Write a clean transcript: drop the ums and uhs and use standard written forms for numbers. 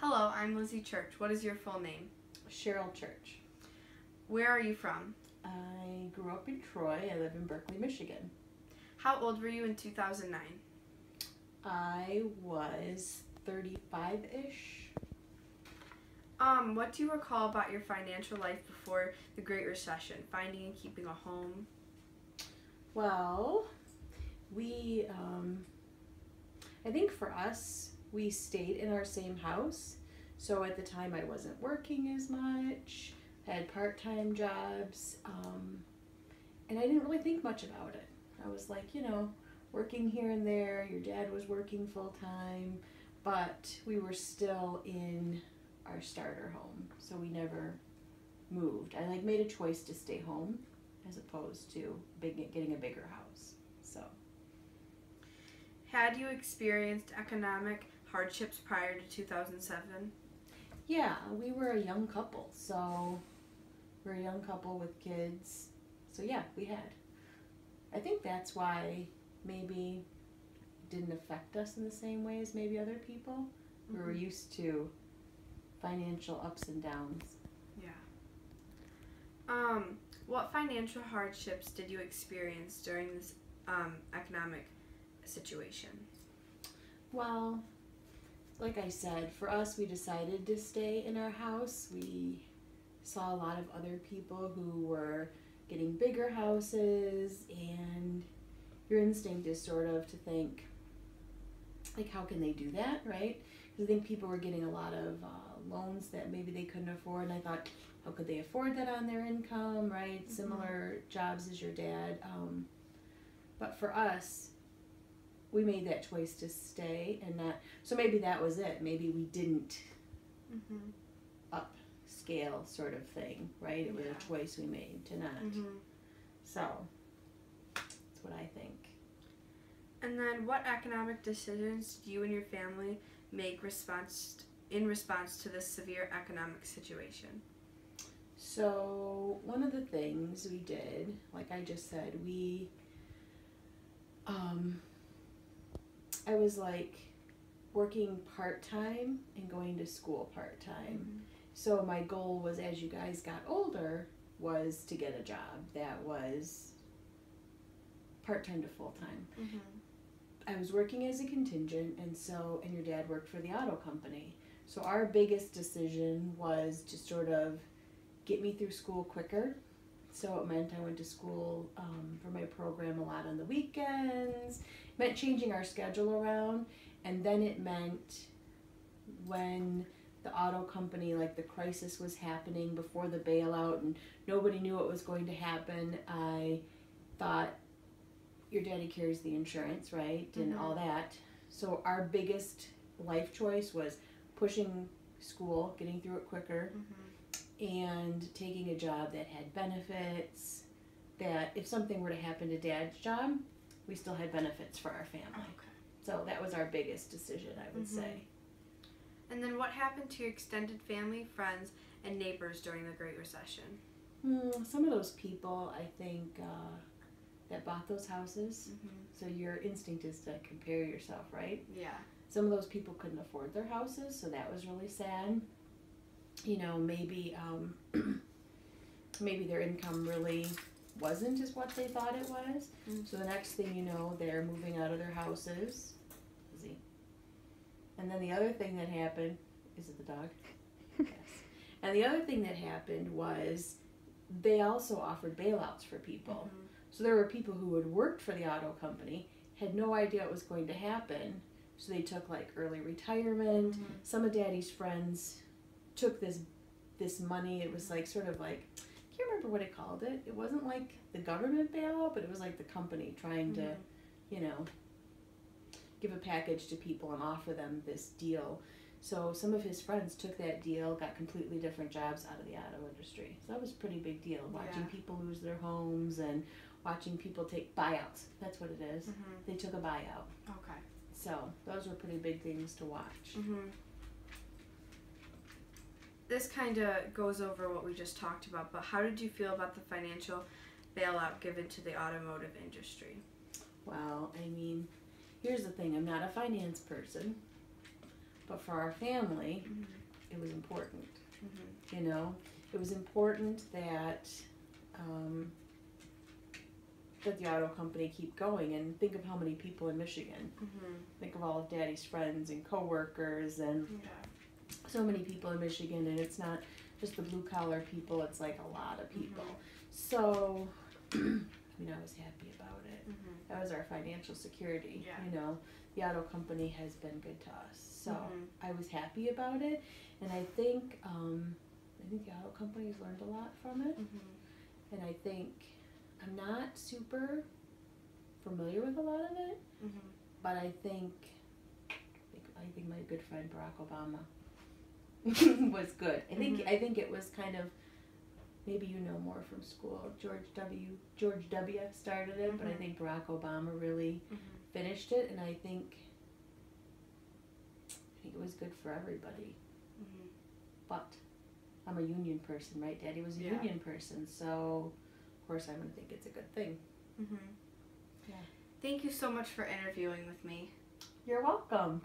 Hello, I'm Lizzie Church. What is your full name? Cheryl Church. Where are you from? I grew up in Troy. I live in Berkeley, Michigan. How old were you in 2009? I was 35-ish. What do you recall about your financial life before the Great Recession, finding and keeping a home? Well, I think for us, we stayed in our same house. So at the time I wasn't working as much, had part-time jobs, and I didn't really think much about it. I was like, working here and there. Your dad was working full-time, but we were still in our starter home, so we never moved. I made a choice to stay home as opposed to getting a bigger house. So, Had you experienced economic hardships prior to 2007? yeah, we were a young couple, so we're a young couple with kids. So yeah, we had. I think that's why maybe it didn't affect us in the same way as maybe other people. We were used to financial ups and downs. Yeah. What financial hardships did you experience during this economic situation? Well, like I said, for us, we decided to stay in our house. We saw a lot of other people who were getting bigger houses, and your instinct is sort of to think, how can they do that, right? Because I think people were getting a lot of loans that maybe they couldn't afford, and I thought, how could they afford that on their income, right? Mm-hmm. Similar jobs as your dad. But for us, we made that choice to stay and not, so maybe that was it. Maybe we didn't upscale sort of thing, right? It was a choice we made to not. So, that's what I think. And then what economic decisions do you and your family make in response to this severe economic situation? So, one of the things we did, like I just said, I was working part-time and going to school part-time. So my goal was, as you guys got older, was to get a job that was part-time to full-time. I was working as a contingent, and your dad worked for the auto company. So our biggest decision was to sort of get me through school quicker. So it meant I went to school for my program a lot on the weekends. It meant changing our schedule around. And then it meant when the auto company, the crisis was happening before the bailout and nobody knew what was going to happen, I thought, your daddy carries the insurance, right? And all that. So our biggest life choice was pushing school, getting through it quicker, and taking a job that had benefits, that if something were to happen to Dad's job, we still had benefits for our family. Okay. So that was our biggest decision, I would say. And then what happened to your extended family, friends, and neighbors during the Great Recession? Some of those people, I think, that bought those houses, so your instinct is to compare yourself, right? Yeah. Some of those people couldn't afford their houses, so that was really sad. Maybe their income really wasn't as what they thought it was. So the next thing you know, they're moving out of their houses. And then the other thing that happened, is it the dog? Yes. And the other thing that happened was they also offered bailouts for people. So there were people who had worked for the auto company, had no idea what was going to happen. So they took early retirement. Some of Daddy's friends took this money. It was I can't remember what it called it. It wasn't the government bailout, but it was the company trying to, give a package to people and offer them this deal. So some of his friends took that deal, got completely different jobs out of the auto industry. So that was a pretty big deal, watching people lose their homes and watching people take buyouts. That's what it is. They took a buyout. Okay. So those were pretty big things to watch. This kind of goes over what we just talked about, but how did you feel about the financial bailout given to the automotive industry? Well, here's the thing. I'm not a finance person, But for our family, Mm-hmm. it was important. Mm-hmm. You know, it was important that that the auto company keep going. And think of how many people in Michigan. Mm-hmm. Think of all of Daddy's friends and coworkers and Yeah. so many people in Michigan. And it's not just the blue collar people. It's like a lot of people. Mm-hmm. So, I mean, I was happy about it. Mm-hmm. That was our financial security. Yeah. You know, the auto company has been good to us. So I was happy about it. And I think the auto company's learned a lot from it. Mm-hmm. And I think I'm not super familiar with a lot of it, Mm-hmm. but I think my good friend Barack Obama was good. I think it was kind of, maybe you know more from school. George W. started it, but I think Barack Obama really finished it, and I think it was good for everybody. Mm-hmm. But I'm a union person, right? Daddy was a union person, so of course I'm gonna think it's a good thing. Mm-hmm. Yeah. Thank you so much for interviewing with me. You're welcome.